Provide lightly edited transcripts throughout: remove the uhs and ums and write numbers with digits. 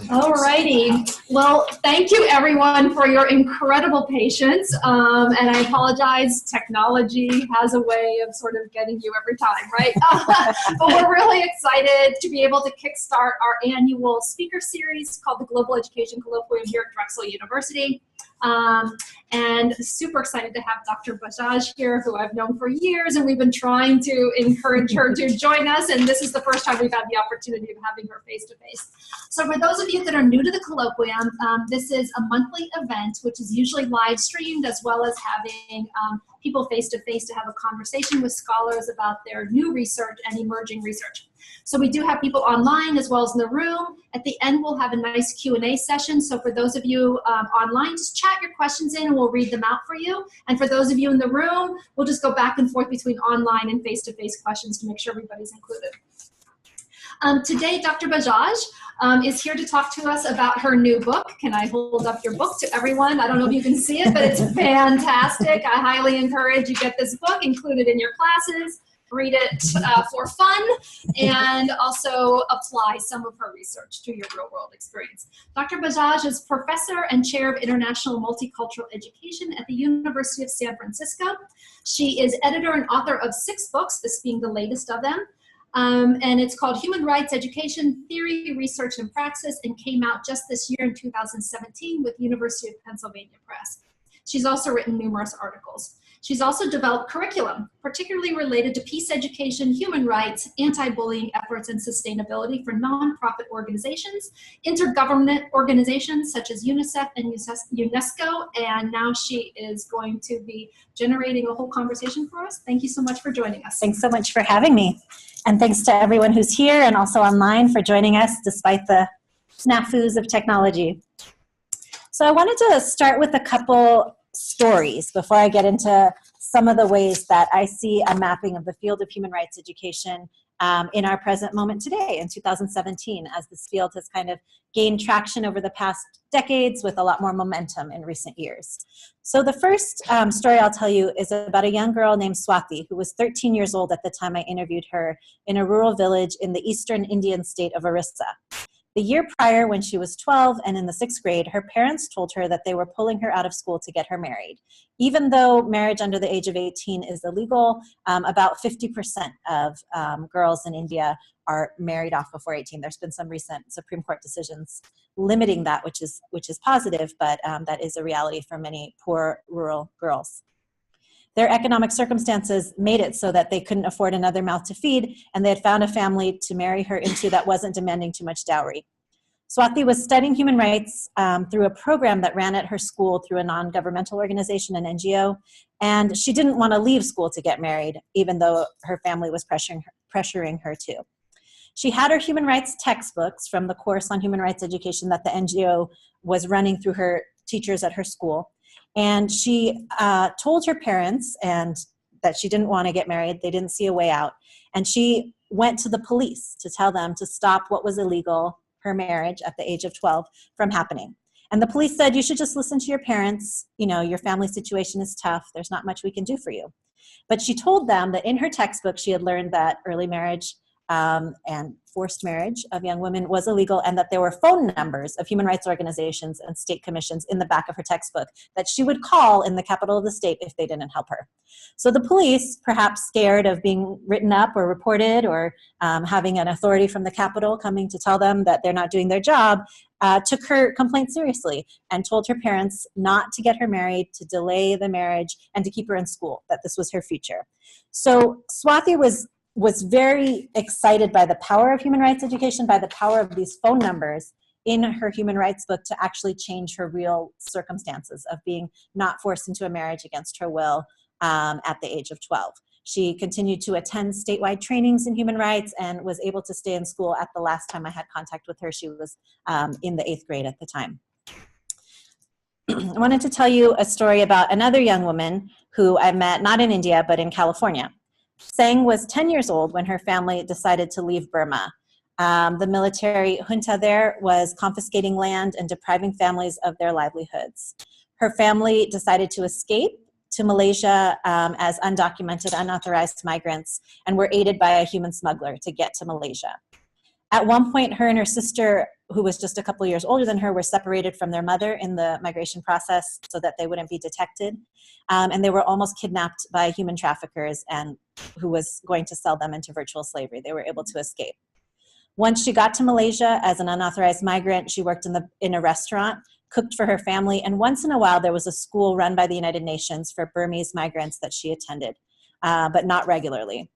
All righty. Well, thank you everyone for your incredible patience. And I apologize, technology has a way of sort of getting you every time, right? But we're really excited to be able to kickstart our annual speaker series called the Global Education Colloquium here at Drexel University. And super excited to have Dr. Bajaj here, who I've known for years, and we've been trying to encourage her to join us, and this is the first time we've had the opportunity of having her face-to-face. So for those of you that are new to the Colloquium, this is a monthly event, which is usually live streamed, as well as having people face-to-face to have a conversation with scholars about their new research and emerging research. So we do have people online as well as in the room. At the end, we'll have a nice Q&A session. So for those of you online, just chat your questions in and we'll read them out for you. And for those of you in the room, we'll just go back and forth between online and face-to-face questions to make sure everybody's included. Today, Dr. Bajaj is here to talk to us about her new book. Can I hold up your book to everyone? I don't know if you can see it, but it's fantastic. I highly encourage you get this book, include it in your classes. Read it for fun, and also apply some of her research to your real-world experience. Dr. Bajaj is professor and chair of international multicultural education at the University of San Francisco. She is editor and author of 6 books, this being the latest of them. And it's called Human Rights Education, Theory, Research, and Praxis, and came out just this year in 2017 with University of Pennsylvania Press. She's also written numerous articles. She's also developed curriculum, particularly related to peace education, human rights, anti-bullying efforts, and sustainability for nonprofit organizations, intergovernment organizations such as UNICEF and UNESCO, and now she is going to be generating a whole conversation for us. Thank you so much for joining us. Thanks so much for having me. And thanks to everyone who's here and also online for joining us despite the snafus of technology. So I wanted to start with a couple stories before I get into some of the ways that I see a mapping of the field of human rights education in our present moment today in 2017, as this field has kind of gained traction over the past decades with a lot more momentum in recent years. So the first story I'll tell you is about a young girl named Swati, who was 13 years old at the time I interviewed her, in a rural village in the eastern Indian state of Orissa. The year prior, when she was 12 and in the 6th grade, her parents told her that they were pulling her out of school to get her married. Even though marriage under the age of 18 is illegal, about 50% of girls in India are married off before 18. There's been some recent Supreme Court decisions limiting that, which is positive, but that is a reality for many poor rural girls. Their economic circumstances made it so that they couldn't afford another mouth to feed, and they had found a family to marry her into that wasn't demanding too much dowry. Swati was studying human rights through a program that ran at her school through a non-governmental organization, an NGO, and she didn't want to leave school to get married, even though her family was pressuring her to. She had her human rights textbooks from the course on human rights education that the NGO was running through her teachers at her school. And she told her parents that she didn't want to get married. They didn't see a way out. And she went to the police to tell them to stop what was illegal, her marriage at the age of 12, from happening. And the police said, you should just listen to your parents. You know, your family situation is tough. There's not much we can do for you. But she told them that in her textbook, she had learned that early marriage and forced marriage of young women was illegal, and that there were phone numbers of human rights organizations and state commissions in the back of her textbook that she would call in the capital of the state if they didn't help her. So the police, perhaps scared of being written up or reported or having an authority from the capital coming to tell them that they're not doing their job, took her complaint seriously and told her parents not to get her married, to delay the marriage, and to keep her in school, that this was her future. So Swati was very excited by the power of human rights education, by the power of these phone numbers in her human rights book to actually change her real circumstances of being not forced into a marriage against her will at the age of 12. She continued to attend statewide trainings in human rights and was able to stay in school. At the last time I had contact with her, she was in the 8th grade at the time. I wanted to tell you a story about another young woman who I met not in India, but in California. Sang was 10 years old when her family decided to leave Burma. The military junta there was confiscating land and depriving families of their livelihoods. Her family decided to escape to Malaysia as undocumented, unauthorized migrants, and were aided by a human smuggler to get to Malaysia. At one point, her and her sister, who was just a couple of years older than her, were separated from their mother in the migration process so that they wouldn't be detected. And they were almost kidnapped by human traffickers and who was going to sell them into virtual slavery. They were able to escape. Once she got to Malaysia as an unauthorized migrant, she worked in a restaurant, cooked for her family, and once in a while there was a school run by the United Nations for Burmese migrants that she attended, but not regularly.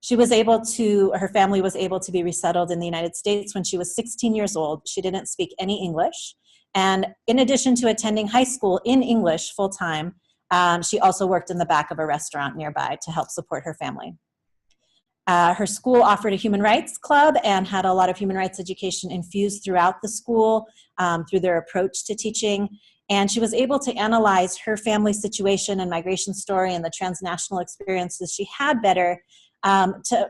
Her family was able to be resettled in the United States when she was 16 years old. She didn't speak any English. And in addition to attending high school in English full-time, she also worked in the back of a restaurant nearby to help support her family. Her school offered a human rights club and had a lot of human rights education infused throughout the school through their approach to teaching. And she was able to analyze her family's situation and migration story and the transnational experiences she had better to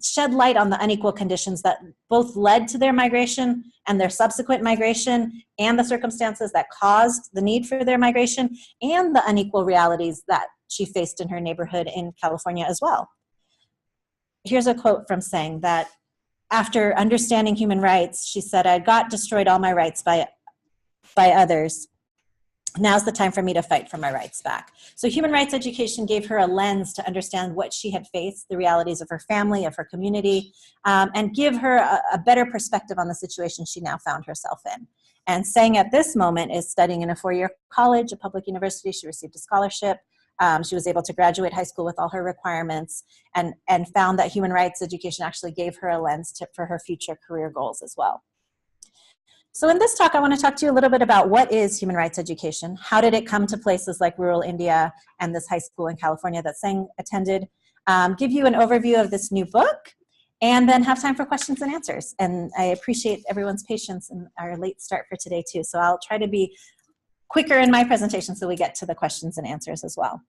shed light on the unequal conditions that both led to their migration and their subsequent migration, and the circumstances that caused the need for their migration, and the unequal realities that she faced in her neighborhood in California as well. Here's a quote from Tseng that after understanding human rights, she said, "I got destroyed all my rights by others. Now's the time for me to fight for my rights back." So human rights education gave her a lens to understand what she had faced, the realities of her family, of her community, and give her a better perspective on the situation she now found herself in. And Tseng at this moment is studying in a 4-year college, a public university. She received a scholarship. She was able to graduate high school with all her requirements, and found that human rights education actually gave her a lens for her future career goals as well. So in this talk, I want to talk to you a little bit about what is human rights education, how did it come to places like rural India and this high school in California that Tseng attended, give you an overview of this new book, and then have time for questions and answers. And I appreciate everyone's patience and our late start for today too. So I'll try to be quicker in my presentation so we get to the questions and answers as well.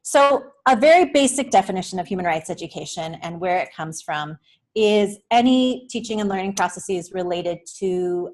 So a very basic definition of human rights education and where it comes from is any teaching and learning processes related to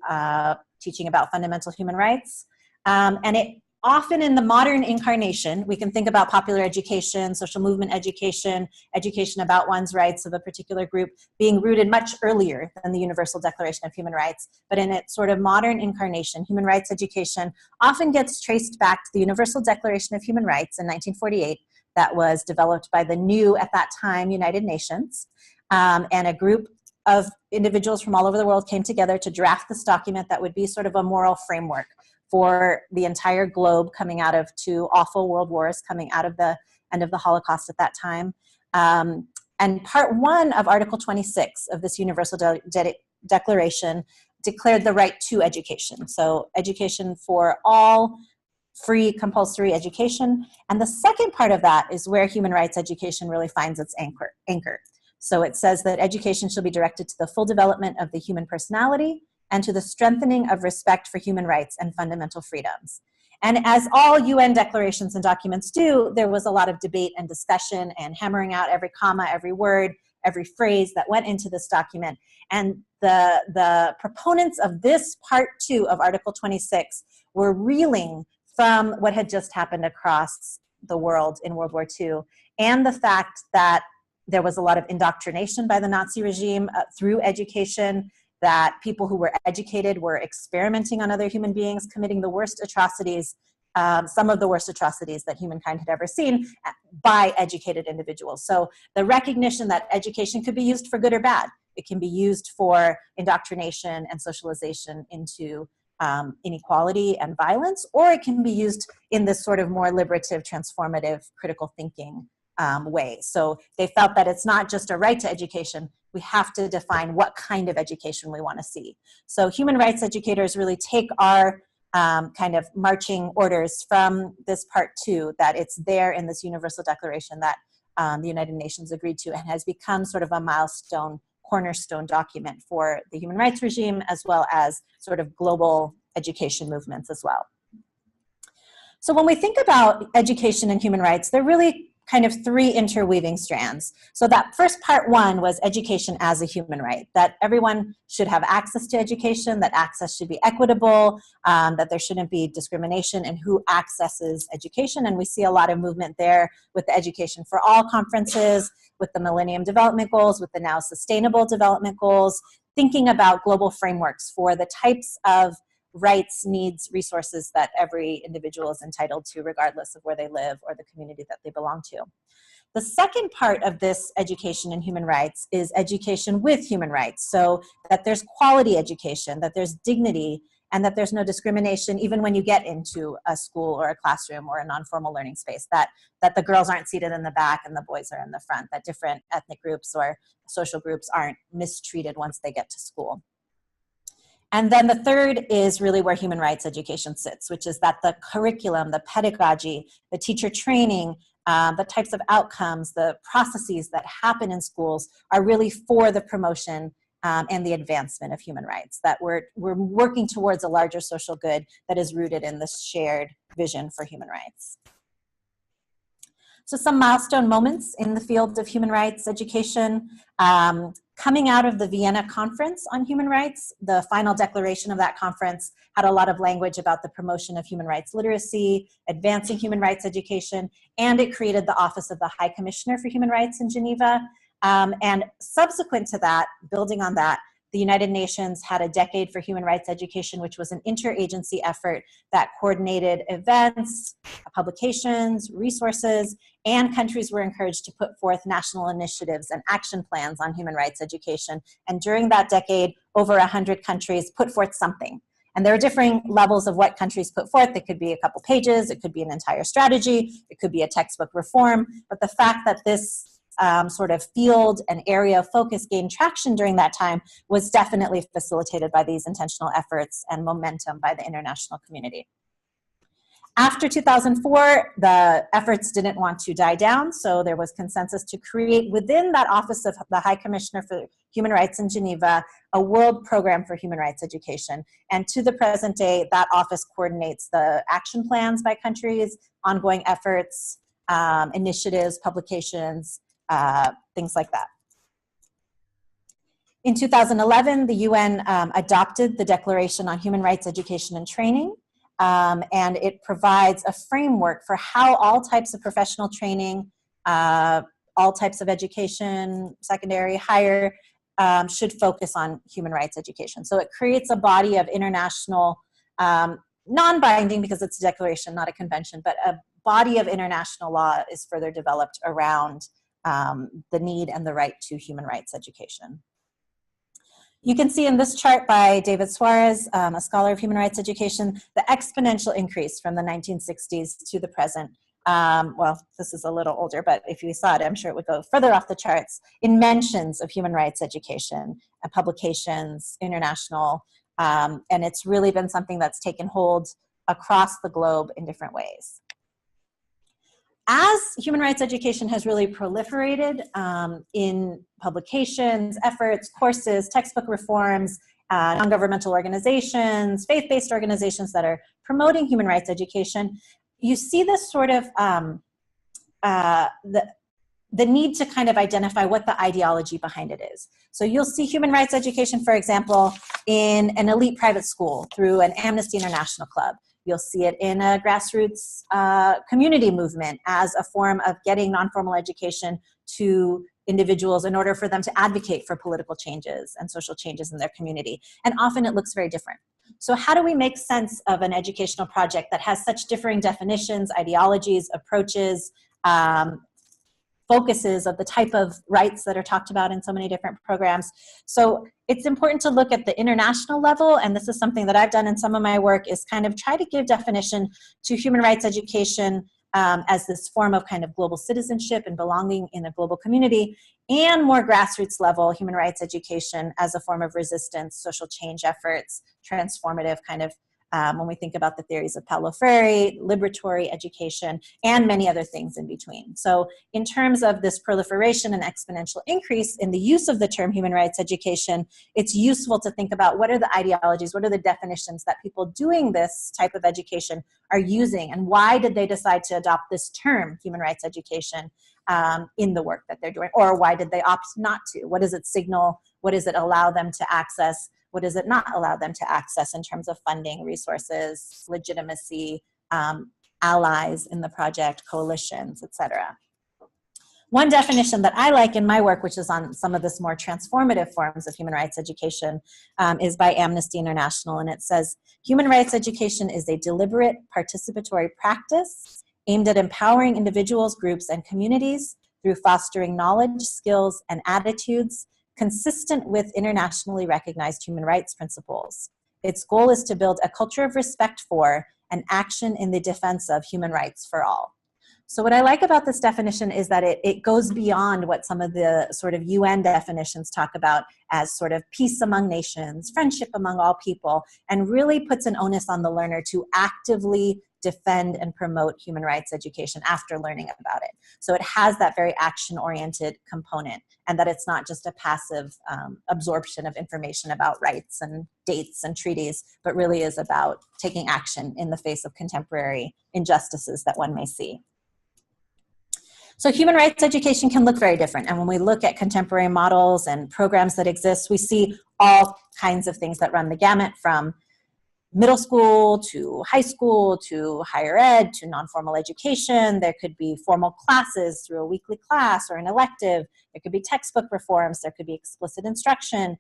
teaching about fundamental human rights. And it often in the modern incarnation, we can think about popular education, social movement education, education about one's rights of a particular group being rooted much earlier than the Universal Declaration of Human Rights. But in its sort of modern incarnation, human rights education often gets traced back to the Universal Declaration of Human Rights in 1948 that was developed by the new, at that time, United Nations. And a group of individuals from all over the world came together to draft this document that would be sort of a moral framework for the entire globe coming out of 2 awful world wars, coming out of the end of the Holocaust at that time. And part 1 of Article 26 of this Universal Declaration declared the right to education. So education for all, free compulsory education. And the second part of that is where human rights education really finds its anchor. So it says that education shall be directed to the full development of the human personality and to the strengthening of respect for human rights and fundamental freedoms. And as all UN declarations and documents do, there was a lot of debate and discussion and hammering out every comma, every word, every phrase that went into this document. And the proponents of this part 2 of Article 26 were reeling from what had just happened across the world in World War II, and the fact that there was a lot of indoctrination by the Nazi regime through education, that people who were educated were experimenting on other human beings, committing the worst atrocities, some of the worst atrocities that humankind had ever seen by educated individuals. So the recognition that education could be used for good or bad. It can be used for indoctrination and socialization into inequality and violence, or it can be used in this sort of more liberative, transformative, critical thinking way. So they felt that it's not just a right to education, we have to define what kind of education we want to see. So human rights educators really take our kind of marching orders from this part 2, that it's there in this Universal Declaration that the United Nations agreed to, and has become sort of a milestone, cornerstone document for the human rights regime, as well as sort of global education movements as well. So when we think about education and human rights, they're really kind of three interweaving strands. So that first part one was education as a human right, that everyone should have access to education, that access should be equitable, that there shouldn't be discrimination in who accesses education. And we see a lot of movement there with the Education for All conferences, with the Millennium Development Goals, with the now Sustainable Development Goals, thinking about global frameworks for the types of rights, needs, resources that every individual is entitled to regardless of where they live or the community that they belong to. The second part of this education in human rights is education with human rights, so that there's quality education, that there's dignity, and that there's no discrimination even when you get into a school or a classroom or a non-formal learning space, that the girls aren't seated in the back and the boys are in the front, that different ethnic groups or social groups aren't mistreated once they get to school. And then the third is really where human rights education sits, which is that the curriculum, the pedagogy, the teacher training, the types of outcomes, the processes that happen in schools are really for the promotion and the advancement of human rights, that we're working towards a larger social good that is rooted in this shared vision for human rights. So some milestone moments in the field of human rights education. Coming out of the Vienna Conference on Human Rights, the final declaration of that conference had a lot of language about the promotion of human rights literacy, advancing human rights education, and it created the Office of the High Commissioner for Human Rights in Geneva. And subsequent to that, building on that, the United Nations had a Decade for Human Rights Education, which was an interagency effort that coordinated events, publications, resources, and countries were encouraged to put forth national initiatives and action plans on human rights education. And during that decade, over 100 countries put forth something. And there are differing levels of what countries put forth. It could be a couple pages, it could be an entire strategy, it could be a textbook reform. But the fact that this sort of field and area of focus gained traction during that time was definitely facilitated by these intentional efforts and momentum by the international community. After 2004, the efforts didn't want to die down, so there was consensus to create within that Office of the High Commissioner for Human Rights in Geneva a world program for human rights education. And to the present day, that office coordinates the action plans by countries, ongoing efforts, initiatives, publications, things like that. In 2011, the UN adopted the Declaration on Human Rights Education and Training, and it provides a framework for how all types of professional training, all types of education, secondary, higher, should focus on human rights education. So it creates a body of international, non-binding because it's a declaration, not a convention, but a body of international law is further developed around the need and the right to human rights education. You can see in this chart by David Suarez, a scholar of human rights education, the exponential increase from the 1960s to the present. Well, this is a little older, but if you saw it, I'm sure it would go further off the charts, in mentions of human rights education, publications, international, and it's really been something that's taken hold across the globe in different ways. As human rights education has really proliferated in publications, efforts, courses, textbook reforms, non-governmental organizations, faith-based organizations that are promoting human rights education, you see this sort of, the need to kind of identify what the ideology behind it is. So you'll see human rights education, for example, in an elite private school through an Amnesty International club. You'll see it in a grassroots community movement as a form of getting non-formal education to individuals in order for them to advocate for political changes and social changes in their community. And often it looks very different. So how do we make sense of an educational project that has such differing definitions, ideologies, approaches, focuses of the type of rights that are talked about in so many different programs? So it's important to look at the international level, and this is something that I've done in some of my work, is kind of try to give definition to human rights education as this form of kind of global citizenship and belonging in a global community, and more grassroots level human rights education as a form of resistance, social change efforts, transformative kind of when we think about the theories of Paulo Freire, liberatory education, and many other things in between. So in terms of this proliferation and exponential increase in the use of the term human rights education, it's useful to think about what are the ideologies, what are the definitions that people doing this type of education are using, and why did they decide to adopt this term, human rights education, in the work that they're doing, or why did they opt not to? What does it signal? What does it allow them to access? What does it not allow them to access in terms of funding, resources, legitimacy, allies in the project, coalitions, etc. One definition that I like in my work, which is on some of this more transformative forms of human rights education, is by Amnesty International, and it says, human rights education is a deliberate participatory practice aimed at empowering individuals, groups, and communities through fostering knowledge, skills, and attitudes consistent with internationally recognized human rights principles. Its goal is to build a culture of respect for and action in the defense of human rights for all. So what I like about this definition is that it goes beyond what some of the sort of UN definitions talk about as sort of peace among nations, friendship among all people, and really puts an onus on the learner to actively defend and promote human rights education after learning about it. So it has that very action-oriented component, and that it's not just a passive absorption of information about rights and dates and treaties, but really is about taking action in the face of contemporary injustices that one may see. So human rights education can look very different. And when we look at contemporary models and programs that exist, we see all kinds of things that run the gamut, from middle school to high school to higher ed to non-formal education. There could be formal classes through a weekly class or an elective. There could be textbook reforms. There could be explicit instruction.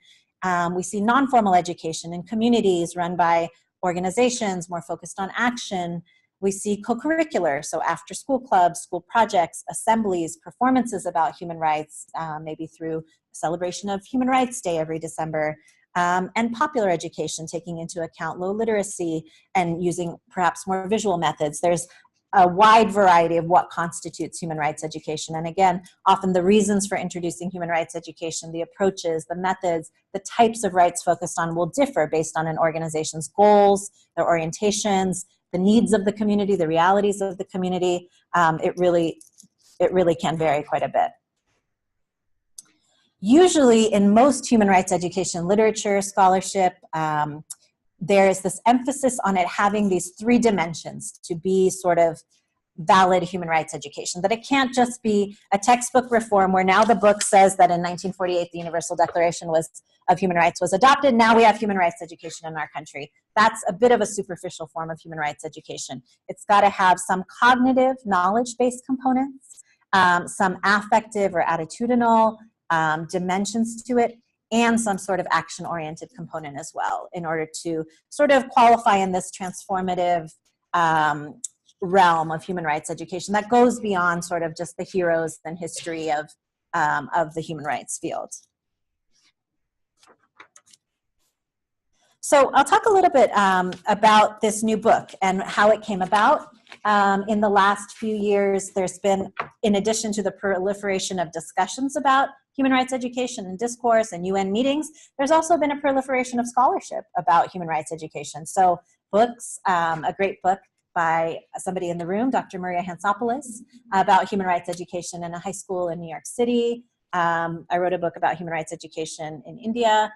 We see non-formal education in communities run by organizations more focused on action. We see co-curricular, so after school clubs, school projects, assemblies, performances about human rights, maybe through celebration of Human Rights Day every December, and popular education, taking into account low literacy and using perhaps more visual methods. There's a wide variety of what constitutes human rights education. And again, often the reasons for introducing human rights education, the approaches, the methods, the types of rights focused on will differ based on an organization's goals, their orientations, the needs of the community, the realities of the community. It really can vary quite a bit. Usually in most human rights education literature, scholarship, there is this emphasis on it having these three dimensions to be sort of valid human rights education, that it can't just be a textbook reform where now the book says that in 1948 the Universal Declaration of Human Rights was adopted. Now we have human rights education in our country. That's a bit of a superficial form of human rights education. It's got to have some cognitive, knowledge-based components, some affective or attitudinal dimensions to it, and some sort of action-oriented component as well, in order to sort of qualify in this transformative realm of human rights education that goes beyond sort of just the heroes and history of the human rights field. So I'll talk a little bit about this new book and how it came about. In the last few years, there's been, in addition to the proliferation of discussions about human rights education and discourse and UN meetings, there's also been a proliferation of scholarship about human rights education. So books, a great book by somebody in the room, Dr. Maria Hansopoulos, about human rights education in a high school in New York City. I wrote a book about human rights education in India.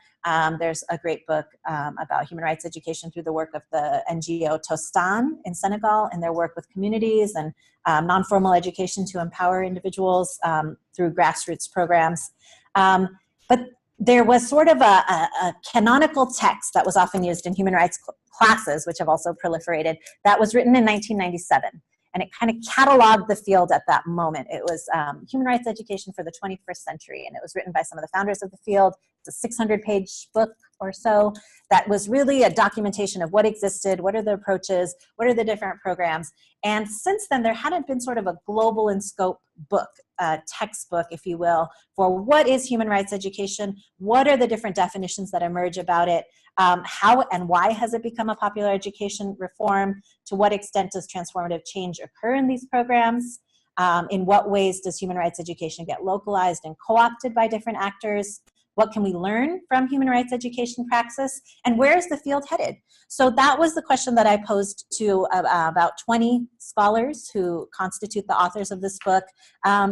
There's a great book about human rights education through the work of the NGO Tostan in Senegal and their work with communities and non-formal education to empower individuals through grassroots programs. But there was sort of a canonical text that was often used in human rights classes, which have also proliferated, that was written in 1997. And it kind of cataloged the field at that moment. It was Human Rights Education for the 21st Century, and it was written by some of the founders of the field. It's a 600-page book or so that was really a documentation of what existed, what are the approaches, what are the different programs. And since then, there hadn't been sort of a global in scope book, textbook, if you will, for what is human rights education, what are the different definitions that emerge about it, how and why has it become a popular education reform, to what extent does transformative change occur in these programs, in what ways does human rights education get localized and co-opted by different actors, what can we learn from human rights education praxis, and where is the field headed? So that was the question that I posed to about 20 scholars who constitute the authors of this book,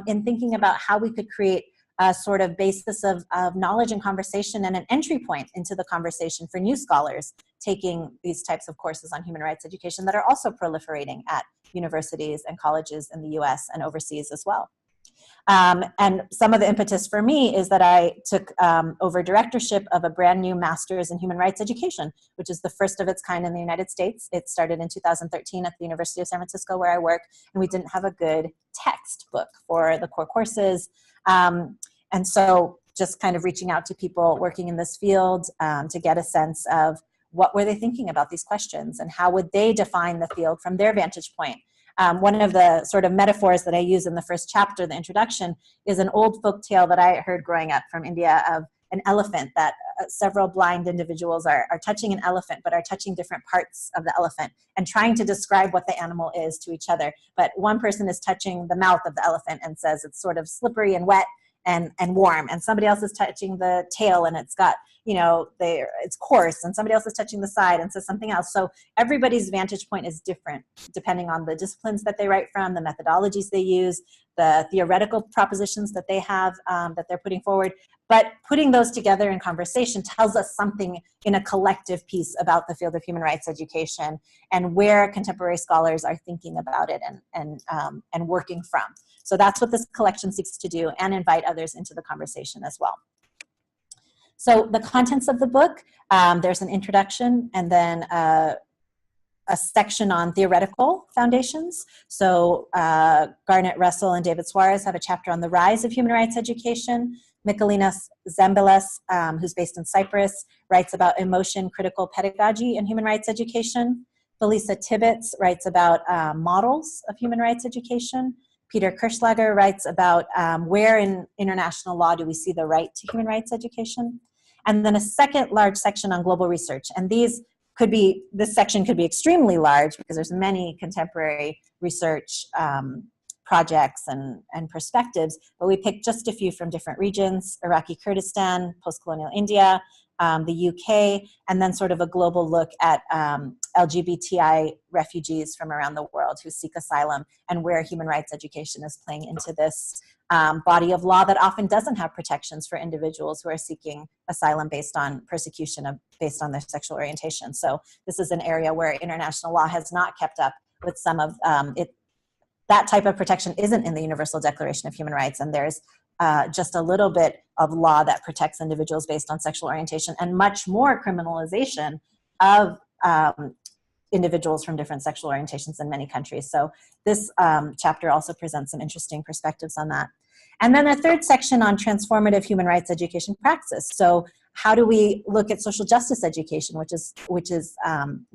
in thinking about how we could create a sort of basis of knowledge and conversation and an entry point into the conversation for new scholars taking these types of courses on human rights education that are also proliferating at universities and colleges in the US and overseas as well. And some of the impetus for me is that I took over directorship of a brand new master's in human rights education, which is the first of its kind in the United States. It started in 2013 at the University of San Francisco where I work, and we didn't have a good textbook for the core courses. And so just kind of reaching out to people working in this field to get a sense of what were they thinking about these questions and how would they define the field from their vantage point. One of the sort of metaphors that I use in the first chapter, the introduction, is an old folk tale that I heard growing up from India of an elephant that several blind individuals are touching an elephant, but are touching different parts of the elephant and trying to describe what the animal is to each other. But one person is touching the mouth of the elephant and says it's sort of slippery and wet and warm, and somebody else is touching the tail and it's got, it's coarse, and somebody else is touching the side and says something else. So everybody's vantage point is different depending on the disciplines that they write from, the methodologies they use, the theoretical propositions that they have that they're putting forward. But putting those together in conversation tells us something in a collective piece about the field of human rights education and where contemporary scholars are thinking about it and working from. So that's what this collection seeks to do, and invite others into the conversation as well. So the contents of the book, there's an introduction and then a section on theoretical foundations. So Garnet Russell and David Suarez have a chapter on the rise of human rights education. Michalinas Zembeles, who's based in Cyprus, writes about emotion critical pedagogy in human rights education. Felisa Tibbets writes about models of human rights education. Peter Kirschlager writes about where in international law do we see the right to human rights education. And then a second large section on global research. And this section could be extremely large because there's many contemporary research projects and perspectives, but we picked just a few from different regions: Iraqi Kurdistan, post-colonial India, the UK, and then sort of a global look at LGBTI refugees from around the world who seek asylum, and where human rights education is playing into this body of law that often doesn't have protections for individuals who are seeking asylum based on persecution based on their sexual orientation. So this is an area where international law has not kept up with some of it. That type of protection isn't in the Universal Declaration of Human Rights, and there's just a little bit of law that protects individuals based on sexual orientation, and much more criminalization of individuals from different sexual orientations in many countries. So this chapter also presents some interesting perspectives on that. And then a third section on transformative human rights education praxis. So how do we look at social justice education, which is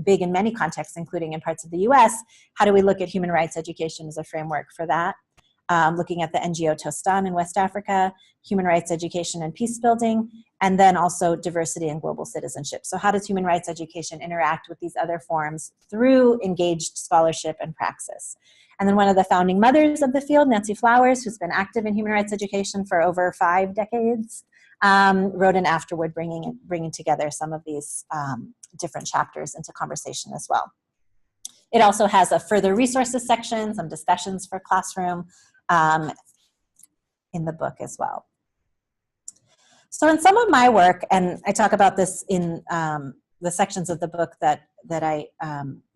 big in many contexts, including in parts of the US? How do we look at human rights education as a framework for that? Looking at the NGO Tostan in West Africa, human rights education and peace building, and then also diversity and global citizenship. So how does human rights education interact with these other forms through engaged scholarship and praxis? And then one of the founding mothers of the field, Nancy Flowers, who's been active in human rights education for over 5 decades, wrote an afterword bringing together some of these different chapters into conversation as well. It also has a further resources section, some discussions for classroom in the book as well. So in some of my work, and I talk about this in the sections of the book that I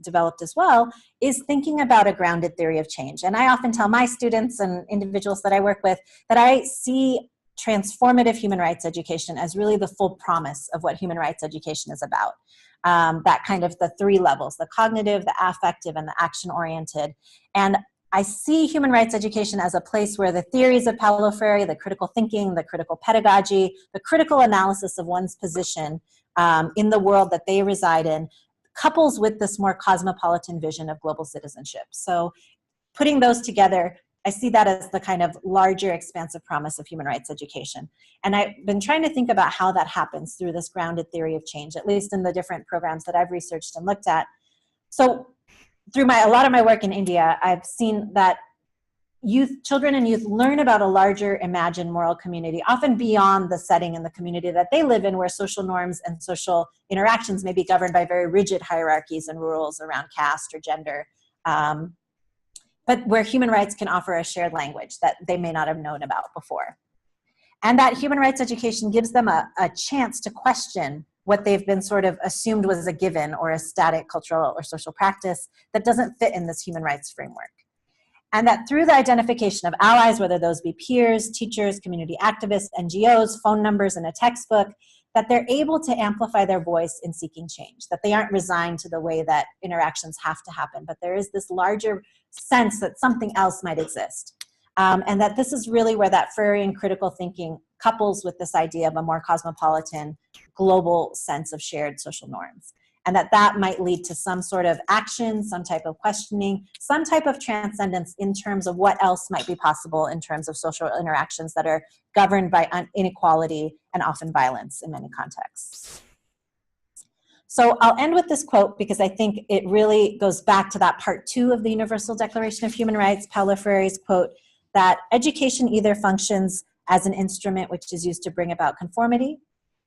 developed as well, is thinking about a grounded theory of change. And I often tell my students and individuals that I work with that I see transformative human rights education as really the full promise of what human rights education is about. That kind of the 3 levels: the cognitive, the affective, and the action-oriented. And I see human rights education as a place where the theories of Paulo Freire, the critical thinking, the critical pedagogy, the critical analysis of one's position in the world that they reside in, couples with this more cosmopolitan vision of global citizenship. So putting those together, I see that as the kind of larger, expansive promise of human rights education. And I've been trying to think about how that happens through this grounded theory of change, at least in the different programs that I've researched and looked at. So through a lot of my work in India, I've seen that children and youth learn about a larger imagined moral community, often beyond the setting and the community that they live in, where social norms and social interactions may be governed by very rigid hierarchies and rules around caste or gender, but where human rights can offer a shared language that they may not have known about before. And that human rights education gives them a chance to question what they've been sort of assumed was a given or a static cultural or social practice that doesn't fit in this human rights framework. And that through the identification of allies, whether those be peers, teachers, community activists, NGOs, phone numbers, and a textbook, that they're able to amplify their voice in seeking change, that they aren't resigned to the way that interactions have to happen, but there is this larger sense that something else might exist. And that this is really where that Freirean critical thinking couples with this idea of a more cosmopolitan, global sense of shared social norms. And that might lead to some sort of action, some type of questioning, some type of transcendence in terms of what else might be possible in terms of social interactions that are governed by inequality and often violence in many contexts. So I'll end with this quote because I think it really goes back to that part 2 of the Universal Declaration of Human Rights, Paulo Freire's quote, that education either functions as an instrument which is used to bring about conformity,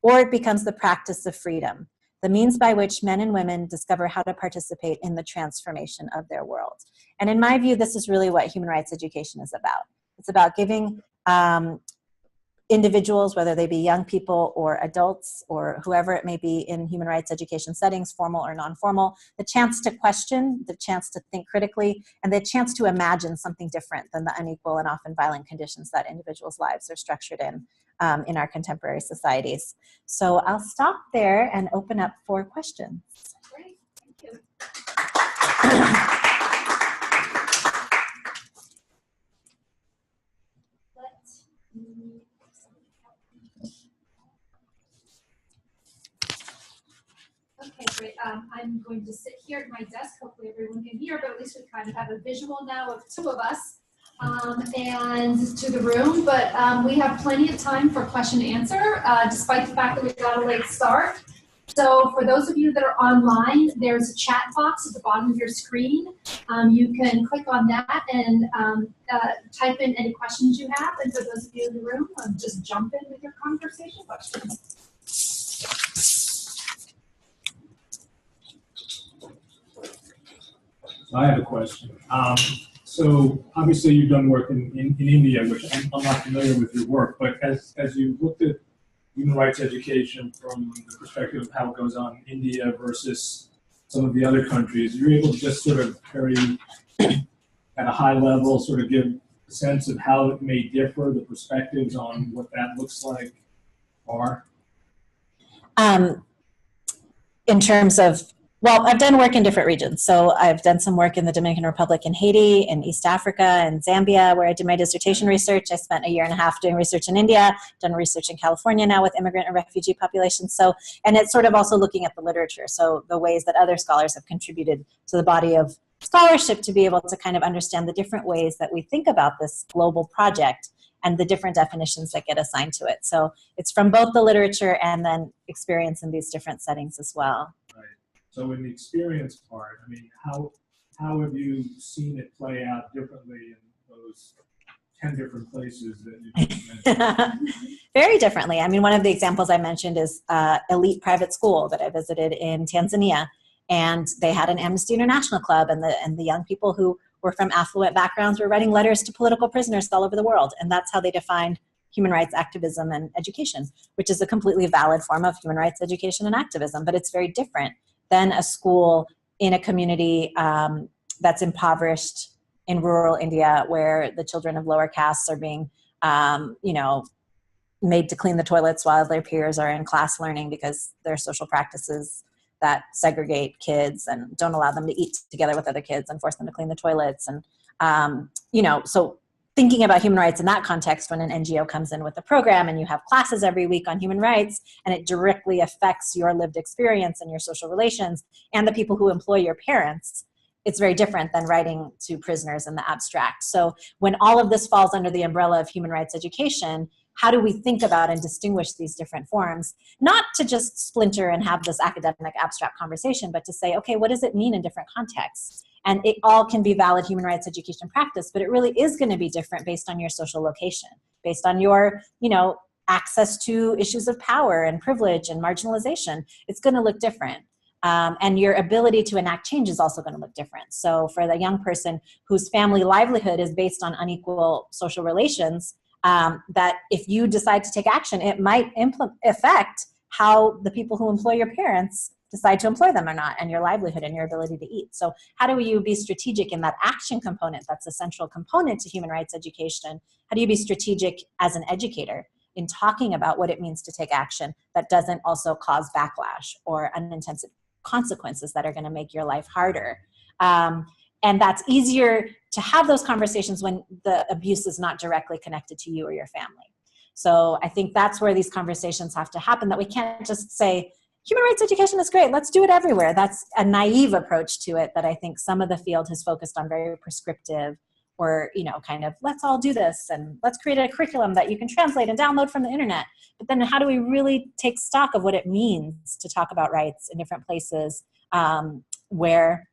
or it becomes the practice of freedom, the means by which men and women discover how to participate in the transformation of their world. And in my view, this is really what human rights education is about. It's about giving individuals, whether they be young people or adults or whoever it may be in human rights education settings, formal or non-formal, the chance to question, the chance to think critically, and the chance to imagine something different than the unequal and often violent conditions that individuals' lives are structured in our contemporary societies. So I'll stop there and open up for questions. Great, thank you. Okay, great. I'm going to sit here at my desk. Hopefully everyone can hear, but at least we kind of have a visual now of 2 of us and to the room. But we have plenty of time for question and answer, despite the fact that we've got a late start. So for those of you that are online, there's a chat box at the bottom of your screen. You can click on that and type in any questions you have. And for those of you in the room, just jump in with your conversation questions. I have a question. So obviously you've done work in India, which I'm not familiar with your work, but as you looked at human rights education from the perspective of how it goes on in India versus some of the other countries, you're able to just sort of very, at a high level, sort of give a sense of how it may differ, the perspectives on what that looks like are? In terms of, well, I've done work in different regions. So I've done some work in the Dominican Republic and Haiti, in East Africa and Zambia, where I did my dissertation research. I spent a year and a half doing research in India, done research in California now with immigrant and refugee populations. So, and it's sort of also looking at the literature. So the ways that other scholars have contributed to the body of scholarship to be able to kind of understand the different ways that we think about this global project and the different definitions that get assigned to it. So it's from both the literature and then experience in these different settings as well. Right. So in the experience part, I mean, how have you seen it play out differently in those 10 different places that you just mentioned? Very differently. I mean, one of the examples I mentioned is elite private school that I visited in Tanzania. And they had an Amnesty International club, and the young people who were from affluent backgrounds were writing letters to political prisoners all over the world. And that's how they defined human rights activism and education, which is a completely valid form of human rights education and activism. But it's very different than a school in a community that's impoverished in rural India, where the children of lower castes are being, made to clean the toilets while their peers are in class learning because there are social practices that segregate kids and don't allow them to eat together with other kids and force them to clean the toilets. And, so thinking about human rights in that context, when an NGO comes in with a program and you have classes every week on human rights and it directly affects your lived experience and your social relations and the people who employ your parents, it's very different than writing to prisoners in the abstract. So when all of this falls under the umbrella of human rights education, how do we think about and distinguish these different forms? Not to just splinter and have this academic abstract conversation, but to say, okay, what does it mean in different contexts? And it all can be valid human rights education practice, but it really is going to be different based on your social location, based on your, access to issues of power and privilege and marginalization. It's going to look different. And your ability to enact change is also going to look different. So for the young person whose family livelihood is based on unequal social relations, that if you decide to take action, it might affect how the people who employ your parents decide to employ them or not, and your livelihood and your ability to eat. So how do you be strategic in that action component that's a central component to human rights education? How do you be strategic as an educator in talking about what it means to take action that doesn't also cause backlash or unintended consequences that are going to make your life harder? And that's easier to have those conversations when the abuse is not directly connected to you or your family. So I think that's where these conversations have to happen, that we can't just say, human rights education is great, let's do it everywhere. That's a naive approach to it that I think some of the field has focused on, very prescriptive, or, kind of, let's all do this and let's create a curriculum that you can translate and download from the internet. But then how do we really take stock of what it means to talk about rights in different places where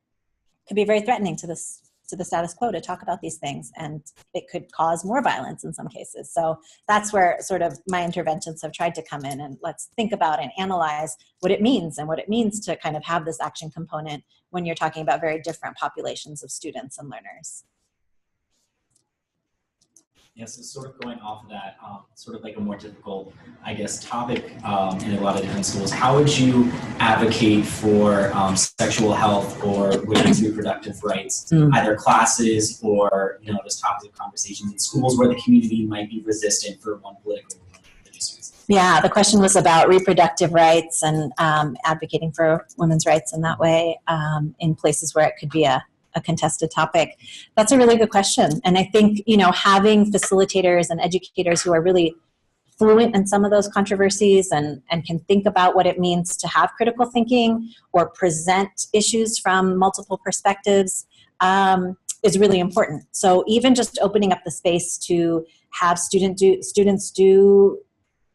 it could be very threatening to the status quo to talk about these things, and it could cause more violence in some cases. So that's where sort of my interventions have tried to come in, and let's think about and analyze what it means and what it means to kind of have this action component when you're talking about very different populations of students and learners. Yes, so sort of going off of that, sort of like a more difficult, I guess, topic in a lot of different schools. How would you advocate for sexual health or women's reproductive rights, either classes or, just topics of conversations in schools where the community might be resistant for one political or religious reason? Yeah, the question was about reproductive rights and advocating for women's rights in that way in places where it could be a contested topic. That's a really good question. And I think, having facilitators and educators who are really fluent in some of those controversies and can think about what it means to have critical thinking or present issues from multiple perspectives is really important. So even just opening up the space to have students do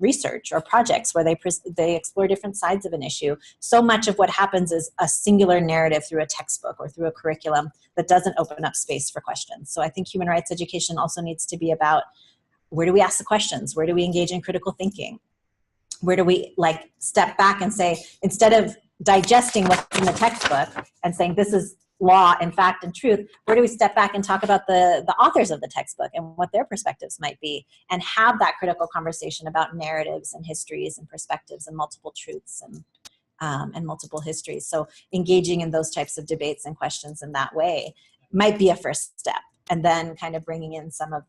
research or projects where they explore different sides of an issue. So much of what happens is a singular narrative through a textbook or through a curriculum that doesn't open up space for questions. So I think human rights education also needs to be about, where do we ask the questions? Where do we engage in critical thinking? Where do we step back and say, instead of digesting what's in the textbook and saying this is law and fact and truth, where do we step back and talk about the authors of the textbook and what their perspectives might be, and have that critical conversation about narratives and histories and perspectives and multiple truths and multiple histories. So engaging in those types of debates and questions in that way might be a first step, and then kind of bringing in some of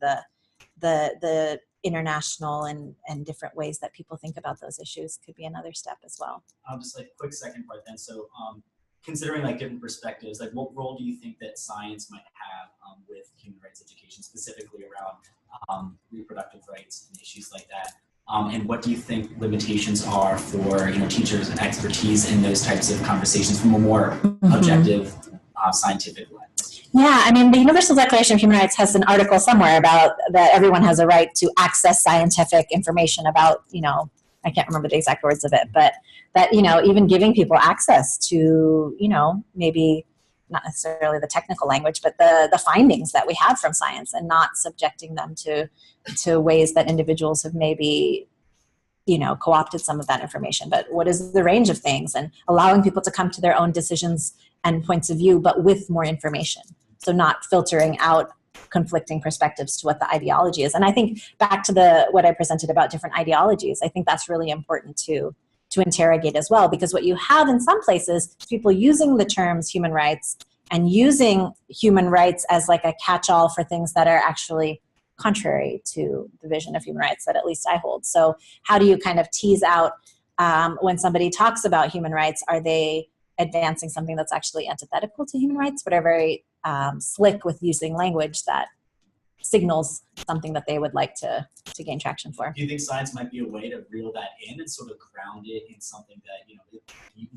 the international and different ways that people think about those issues could be another step as well. Just like quick second part then. So considering different perspectives, what role do you think that science might have with human rights education, specifically around reproductive rights and issues like that? And what do you think limitations are for teachers and expertise in those types of conversations from a more objective, scientific lens? Yeah, I mean, the Universal Declaration of Human Rights has an article somewhere about that everyone has a right to access scientific information about, I can't remember the exact words of it, but that, even giving people access to, maybe not necessarily the technical language, but the findings that we have from science, and not subjecting them to ways that individuals have maybe, co-opted some of that information. But what is the range of things, and allowing people to come to their own decisions and points of view, but with more information. So not filtering out conflicting perspectives to what the ideology is. And I think back to what I presented about different ideologies, I think that's really important to interrogate as well, because what you have in some places is people using the terms human rights and using human rights as a catch-all for things that are actually contrary to the vision of human rights that at least I hold. So how do you kind of tease out when somebody talks about human rights, are they advancing something that's actually antithetical to human rights, but are very slick with using language that signals something that they would like to gain traction for. Do you think science might be a way to reel that in and sort of ground it in something that,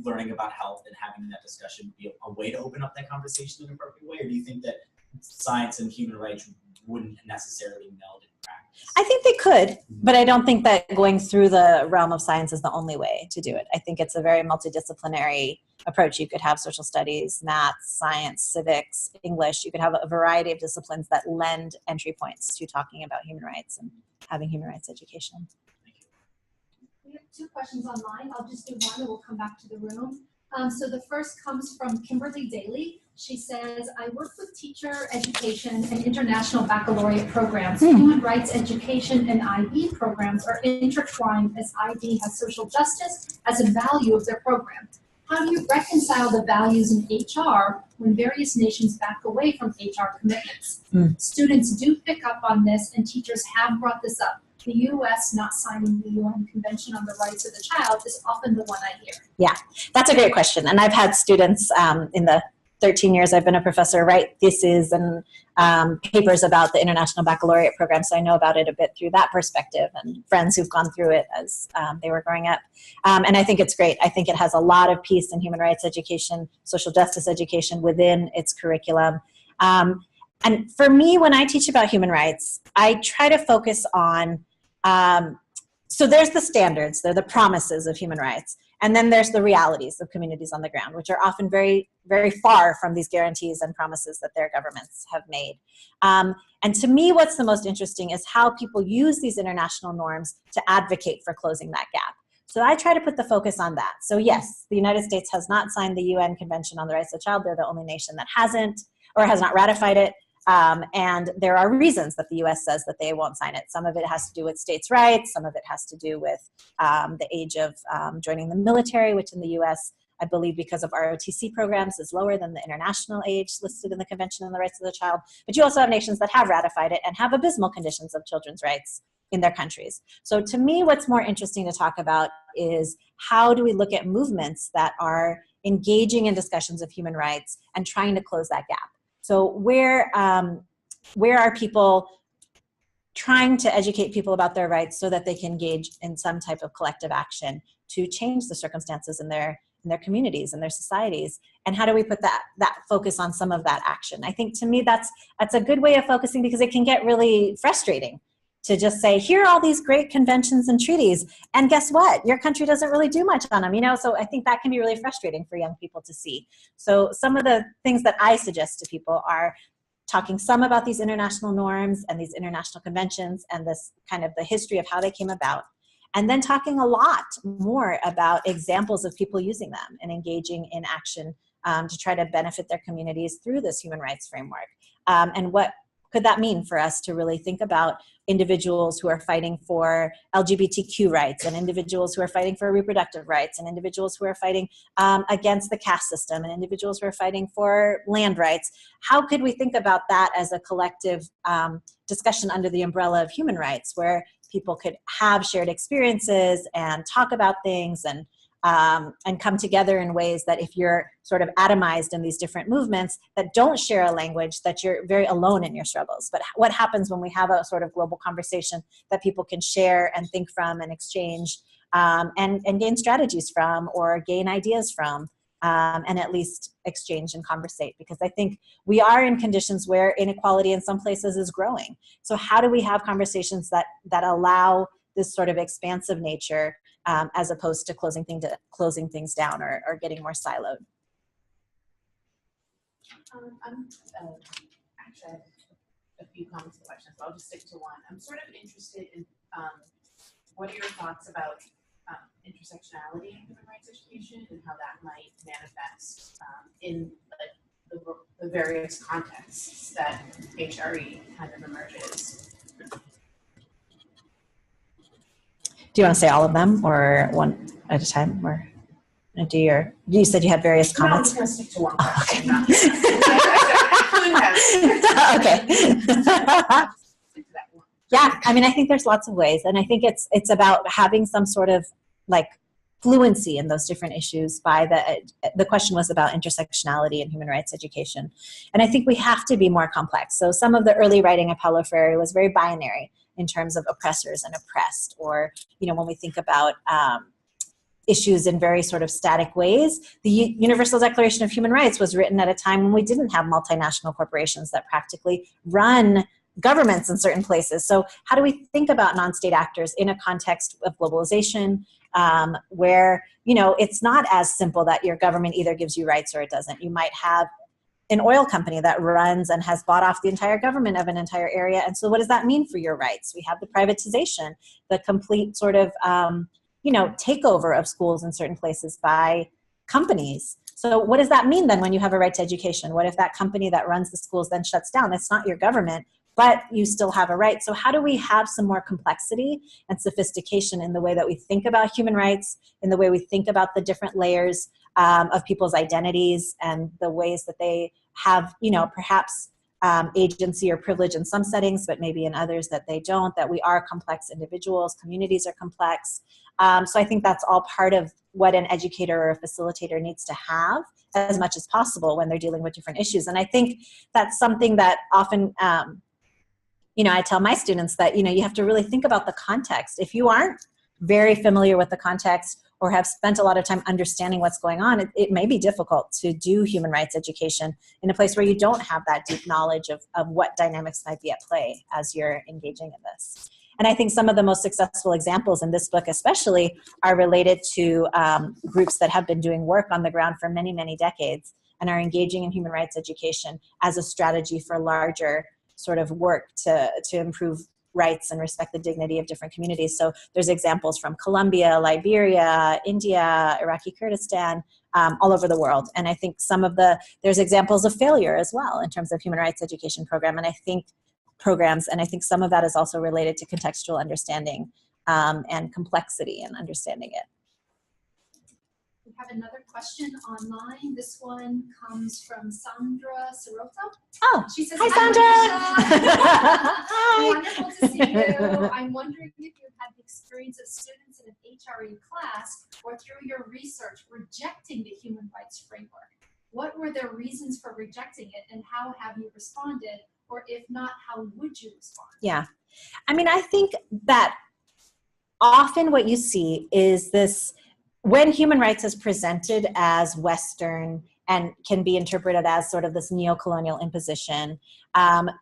learning about health and having that discussion would be a way to open up that conversation in an appropriate way? Or do you think that science and human rights wouldn't necessarily meld in practice? I think they could, but I don't think that going through the realm of science is the only way to do it. I think it's a very multidisciplinary approach. You could have social studies, math, science, civics, English. You could have a variety of disciplines that lend entry points to talking about human rights and having human rights education. We have 2 questions online. I'll just do one and we'll come back to the room. So the first comes from Kimberly Daly. She says, I work with teacher education and international baccalaureate programs. Human rights education and IB programs are intertwined as IB has social justice as a value of their program. How do you reconcile the values in HR when various nations back away from HR commitments? Students do pick up on this and teachers have brought this up. The U.S. not signing the UN Convention on the Rights of the Child is often the one I hear. Yeah, that's a great question. And I've had students in the 13 years I've been a professor write theses and papers about the International Baccalaureate program, so I know about it a bit through that perspective, and friends who've gone through it as they were growing up. And I think it's great. I think it has a lot of peace and human rights education, social justice education within its curriculum. And for me, when I teach about human rights, I try to focus on, so there's the standards, they're the promises of human rights. And then there's the realities of communities on the ground, which are often very, very far from these guarantees and promises that their governments have made. And to me, what's the most interesting is how people use these international norms to advocate for closing that gap. So I try to put the focus on that. So yes, the United States has not signed the UN Convention on the Rights of the Child. They're the only nation that hasn't or has not ratified it. And there are reasons that the U.S. says that they won't sign it. Some of it has to do with states' rights. Some of it has to do with the age of joining the military, which in the U.S., I believe because of ROTC programs, is lower than the international age listed in the Convention on the Rights of the Child. But you also have nations that have ratified it and have abysmal conditions of children's rights in their countries. So to me, what's more interesting to talk about is how do we look at movements that are engaging in discussions of human rights and trying to close that gap. So where are people trying to educate people about their rights so that they can engage in some type of collective action to change the circumstances in their communities and their societies? And how do we put that focus on some of that action? I think to me that's a good way of focusing, because it can get really frustrating to just say, here are all these great conventions and treaties, and guess what? Your country doesn't really do much on them, you know? So I think that can be really frustrating for young people to see. So some of the things that I suggest to people are talking some about these international norms and these international conventions and this kind of the history of how they came about, and then talking a lot more about examples of people using them and engaging in action to try to benefit their communities through this human rights framework. And what could that mean for us to really think about individuals who are fighting for LGBTQ rights, and individuals who are fighting for reproductive rights, and individuals who are fighting against the caste system, and individuals who are fighting for land rights? How could we think about that as a collective discussion under the umbrella of human rights, where people could have shared experiences and talk about things and come together in ways that if you're sort of atomized in these different movements that don't share a language, that you're very alone in your struggles. But what happens when we have a sort of global conversation that people can share and think from and exchange and gain strategies from, or gain ideas from, and at least exchange and conversate? Because I think we are in conditions where inequality in some places is growing. So how do we have conversations that allow this sort of expansive nature, as opposed to closing things down or getting more siloed? Actually, I have a few comments and questions, but I'll just stick to one. I'm sort of interested in what are your thoughts about intersectionality in human rights education and how that might manifest in the various contexts that HRE kind of emerges. Do you want to say all of them, or one at a time, or you said you had various comments? No, I'm just going to stick to one. Oh, okay. Okay. Yeah, I mean, I think there's lots of ways, and I think it's about having some sort of like fluency in those different issues. The question was about intersectionality in human rights education, and I think we have to be more complex. So some of the early writing of Paulo Freire was very binary in terms of oppressors and oppressed, or, you know, when we think about issues in very sort of static ways. The Universal Declaration of Human Rights was written at a time when we didn't have multinational corporations that practically run governments in certain places. So how do we think about non-state actors in a context of globalization, where, you know, it's not as simple that your government either gives you rights or it doesn't. You might have an oil company that runs and has bought off the entire government of an entire area. And so what does that mean for your rights? We have the privatization, the complete sort of, you know, takeover of schools in certain places by companies. So what does that mean then when you have a right to education? What if that company that runs the schools then shuts down? It's not your government, but you still have a right. So how do we have some more complexity and sophistication in the way that we think about human rights, in the way we think about the different layers of people's identities and the ways that they have, you know, perhaps agency or privilege in some settings, but maybe in others that they don't, that we are complex individuals, communities are complex. So I think that's all part of what an educator or a facilitator needs to have as much as possible when they're dealing with different issues. And I think that's something that often, you know, I tell my students that, you know, you have to really think about the context. If you aren't very familiar with the context or have spent a lot of time understanding what's going on, it may be difficult to do human rights education in a place where you don't have that deep knowledge of what dynamics might be at play as you're engaging in this. And I think some of the most successful examples in this book especially are related to groups that have been doing work on the ground for many, many decades and are engaging in human rights education as a strategy for larger sort of work to improve rights and respect the dignity of different communities. So there's examples from Colombia, Liberia, India, Iraqi Kurdistan, all over the world. And I think there's examples of failure as well in terms of human rights education programs. And I think some of that is also related to contextual understanding and complexity in understanding it. We have another question online. This one comes from Sandra Sirota. Oh, she says, hi, Sandra. Hi. Wonderful to see you. I'm wondering if you've had the experience of students in an HRE class or through your research rejecting the human rights framework. What were their reasons for rejecting it and how have you responded? Or if not, how would you respond? Yeah. I mean, I think that often what you see is this, when human rights is presented as Western and can be interpreted as sort of this neo-colonial imposition,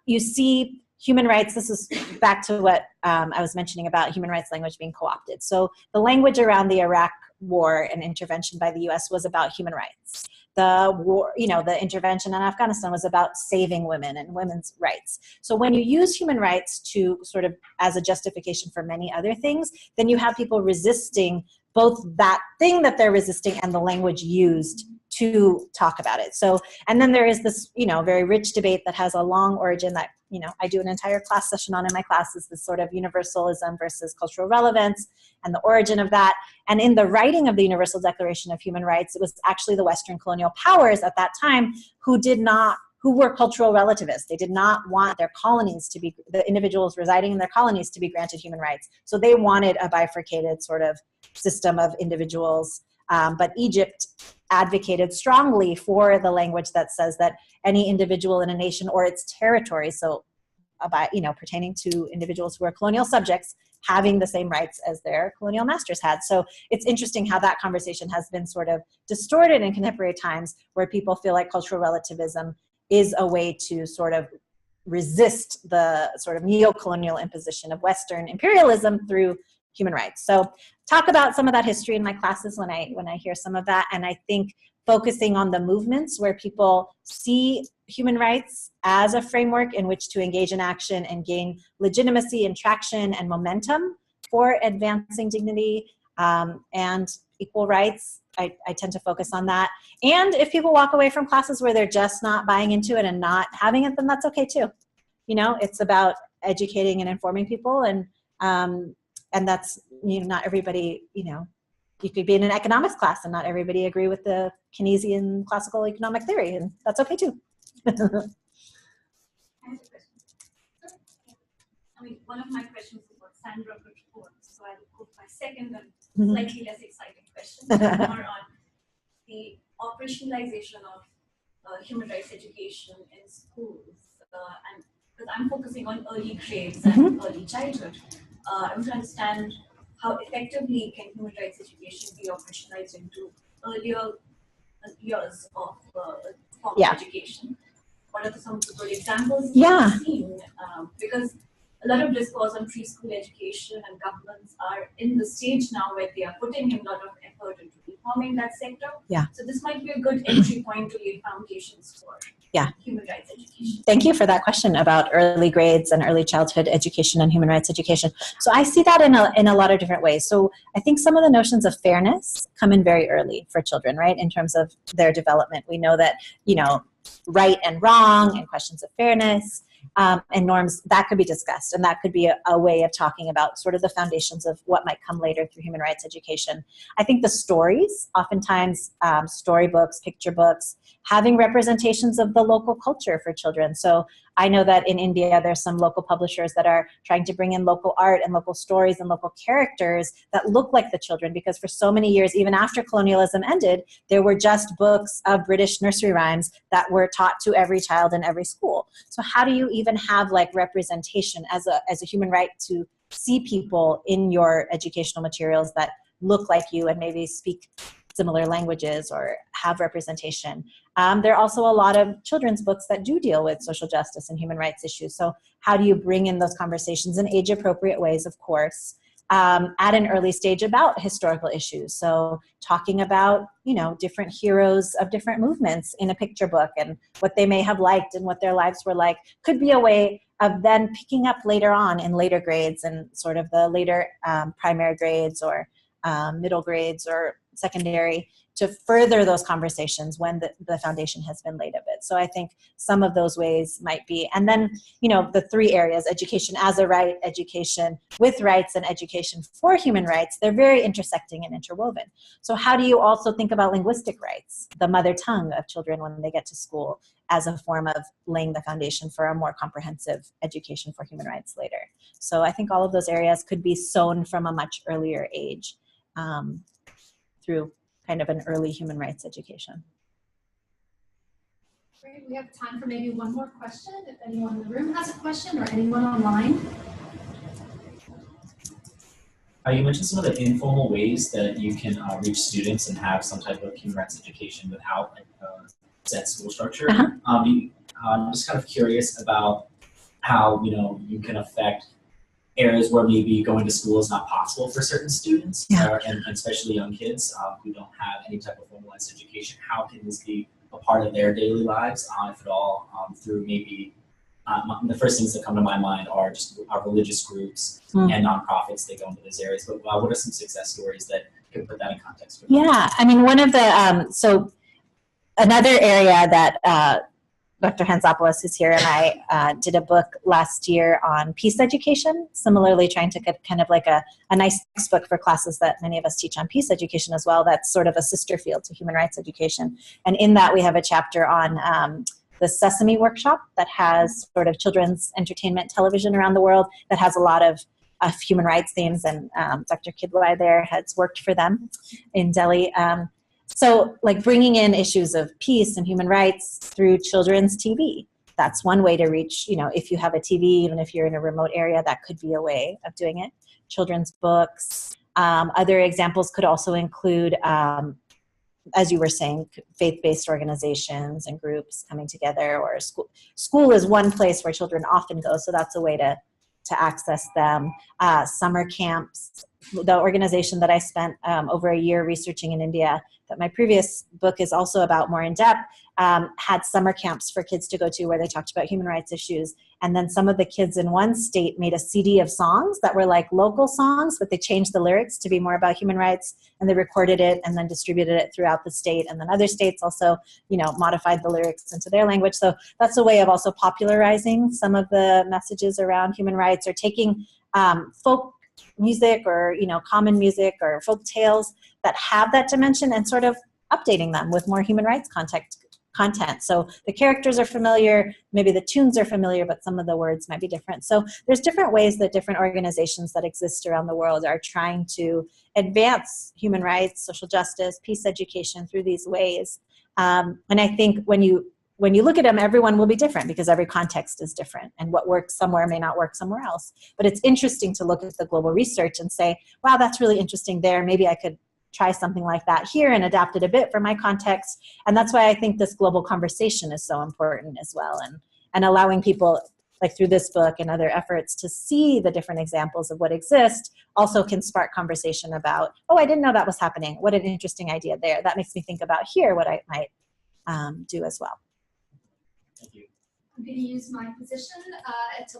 you see human rights, this is back to what I was mentioning about human rights language being co-opted. So the language around the Iraq war and intervention by the US was about human rights. The war, you know, the intervention in Afghanistan was about saving women and women's rights. So when you use human rights to sort of as a justification for many other things, then you have people resisting both that thing that they're resisting and the language used to talk about it. So, and then there is this, you know, very rich debate that has a long origin that, you know, I do an entire class session on in my classes, this sort of universalism versus cultural relevance and the origin of that. And in the writing of the Universal Declaration of Human Rights, it was actually the Western colonial powers at that time who were cultural relativists. They did not want their colonies to be, the individuals residing in their colonies to be granted human rights. So they wanted a bifurcated sort of system of individuals. But Egypt advocated strongly for the language that says that any individual in a nation or its territory, so about, you know, pertaining to individuals who are colonial subjects, having the same rights as their colonial masters had. So it's interesting how that conversation has been sort of distorted in contemporary times, where people feel like cultural relativism is a way to sort of resist the sort of neo-colonial imposition of Western imperialism through human rights. So talk about some of that history in my classes when I hear some of that. And I think focusing on the movements where people see human rights as a framework in which to engage in action and gain legitimacy and traction and momentum for advancing dignity and equal rights. I tend to focus on that. And if people walk away from classes where they're just not buying into it and not having it, then that's okay too. You know, it's about educating and informing people, and that's, you know, not everybody, you know, you could be in an economics class and not everybody agree with the Keynesian classical economic theory, and that's okay too. I have a question. I mean, one of my questions is what Sandra put forward, so I'll go my second and slightly less exciting question, more on the operationalization of human rights education in schools. And because I'm focusing on early grades and early childhood, I want to understand how effectively can human rights education be operationalized into earlier years of formal education. what are some of the good examples Yeah. you've seen? Because a lot of discourse on preschool education and governments are in the stage now where they are putting in a lot of effort into reforming that sector. Yeah. So this might be a good entry point to lay foundations for human rights education. Thank you for that question about early grades and early childhood education and human rights education. So I see that in a lot of different ways. So I think some of the notions of fairness come in very early for children, right? In terms of their development, we know that, right and wrong and questions of fairness and norms, that could be discussed. And that could be a way of talking about sort of the foundations of what might come later through human rights education. I think the stories, oftentimes storybooks, picture books, having representations of the local culture for children. So I know that in India, there's some local publishers that are trying to bring in local art and local stories and local characters that look like the children, because for so many years, even after colonialism ended, there were just books of British nursery rhymes that were taught to every child in every school. So how do you even have like representation as a human right to see people in your educational materials that look like you and maybe speak similar languages or have representation? There are also a lot of children's books that do deal with social justice and human rights issues. So how do you bring in those conversations in age-appropriate ways, of course, at an early stage about historical issues? So talking about, different heroes of different movements in a picture book and what they may have liked and what their lives were like could be a way of then picking up later on in later grades and sort of the later primary grades or middle grades or secondary to further those conversations when the foundation has been laid a bit. So I think some of those ways might be, and then, the three areas, education as a right, education with rights, and education for human rights, they're very intersecting and interwoven. So how do you also think about linguistic rights, the mother tongue of children when they get to school, as a form of laying the foundation for a more comprehensive education for human rights later? So I think all of those areas could be sown from a much earlier age through kind of an early human rights education. Great. We have time for maybe one more question. If anyone in the room has a question or anyone online. You mentioned some of the informal ways that you can reach students and have some type of human rights education without like a set school structure. I'm just kind of curious about how you can affect areas where maybe going to school is not possible for certain students, and especially young kids who don't have any type of formalized education. How can this be a part of their daily lives, if at all, through maybe the first things that come to my mind are just our religious groups and nonprofits that go into those areas. But what are some success stories that could put that in context? Yeah, I mean, one of the, so another area that Dr. Hansopoulos, who's here, and I did a book last year on peace education, similarly trying to get kind of like a nice textbook for classes that many of us teach on peace education as well. That's sort of a sister field to human rights education. And in that we have a chapter on the Sesame Workshop that has sort of children's entertainment television around the world that has a lot of human rights themes, and Dr. Kidwai there has worked for them in Delhi. So like bringing in issues of peace and human rights through children's TV. That's one way to reach, if you have a TV, even if you're in a remote area, that could be a way of doing it. Children's books. Other examples could also include, as you were saying, faith-based organizations and groups coming together, or school is one place where children often go, so that's a way to access them. Summer camps. The organization that I spent over a year researching in India, that my previous book is also about more in depth, had summer camps for kids to go to where they talked about human rights issues. And then some of the kids in one state made a CD of songs that were like local songs, but they changed the lyrics to be more about human rights, and they recorded it and then distributed it throughout the state. And then other states also, modified the lyrics into their language. So that's a way of also popularizing some of the messages around human rights, or taking folk music or common music or folk tales that have that dimension and sort of updating them with more human rights content. So the characters are familiar, maybe the tunes are familiar, but some of the words might be different. So there's different ways that different organizations that exist around the world are trying to advance human rights, social justice, peace education through these ways. And I think when you look at them, everyone will be different because every context is different, and what works somewhere may not work somewhere else. But it's interesting to look at the global research and say, wow, that's really interesting there. Maybe I could try something like that here and adapt it a bit for my context. And that's why I think this global conversation is so important as well, and allowing people, like through this book and other efforts, to see the different examples of what exists also can spark conversation about, oh, I didn't know that was happening. What an interesting idea there. That makes me think about here what I might do as well. Thank you. I'm going to use my position to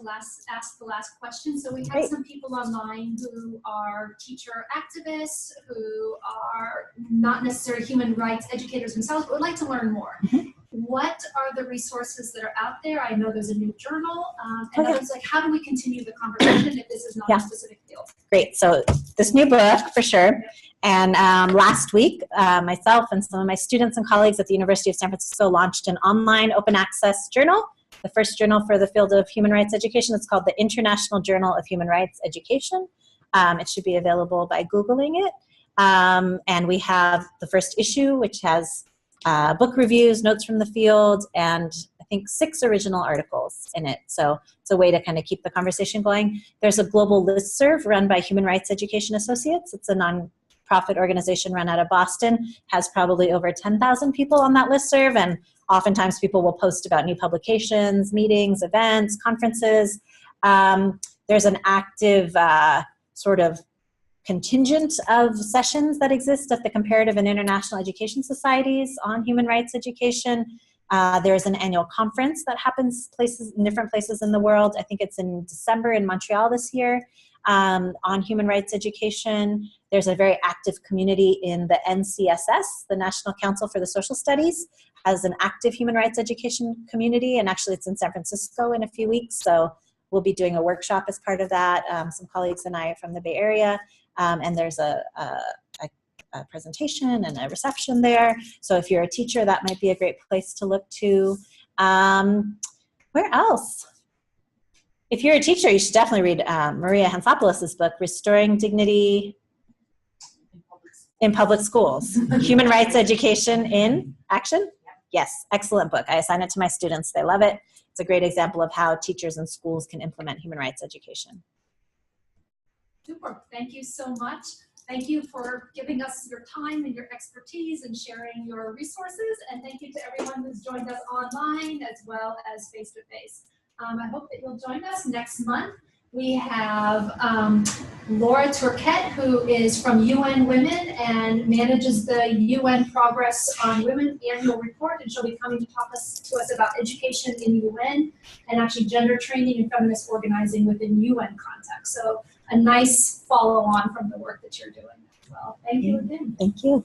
ask the last question. So we have Great. some people online who are teacher activists, who are not necessarily human rights educators themselves, but would like to learn more. Mm-hmm. What are the resources that are out there? I know there's a new journal, and Okay. others, like, how do we continue the conversation if this is not Yeah. a specific field? Great. So this new book, for sure. And last week, myself and some of my students and colleagues at the University of San Francisco launched an online open access journal, the first journal for the field of human rights education. It's called the International Journal of Human Rights Education. It should be available by Googling it. And we have the first issue, which has book reviews, notes from the field, and I think 6 original articles in it. So it's a way to kind of keep the conversation going. There's a global listserv run by Human Rights Education Associates. It's a non-profit organization run out of Boston, has probably over 10,000 people on that listserv, and oftentimes people will post about new publications, meetings, events, conferences. There's an active sort of contingent of sessions that exist at the comparative and international education societies on human rights education. There's an annual conference that happens in different places in the world. I think it's in December in Montreal this year, on human rights education. There's a very active community in the NCSS, the National Council for the Social Studies, has an active human rights education community, and actually it's in San Francisco in a few weeks, so we'll be doing a workshop as part of that. Some colleagues and I from the Bay Area. And there's a presentation and a reception there. So if you're a teacher, that might be a great place to look to. Where else? If you're a teacher, you should definitely read Maria Hansopoulos' book, Restoring Dignity in Public Schools. Human Rights Education in Action? Yes, excellent book. I assign it to my students. They love it. It's a great example of how teachers and schools can implement human rights education. Super. Thank you so much. Thank you for giving us your time and your expertise and sharing your resources. And thank you to everyone who's joined us online as well as face-to-face. I hope that you'll join us next month. We have Laura Turquette, who is from UN Women and manages the UN Progress on Women annual report, and she'll be coming to talk to us about education in UN and actually gender training and feminist organizing within UN context. So a nice follow-on from the work that you're doing as well. Thank you again. Thank you.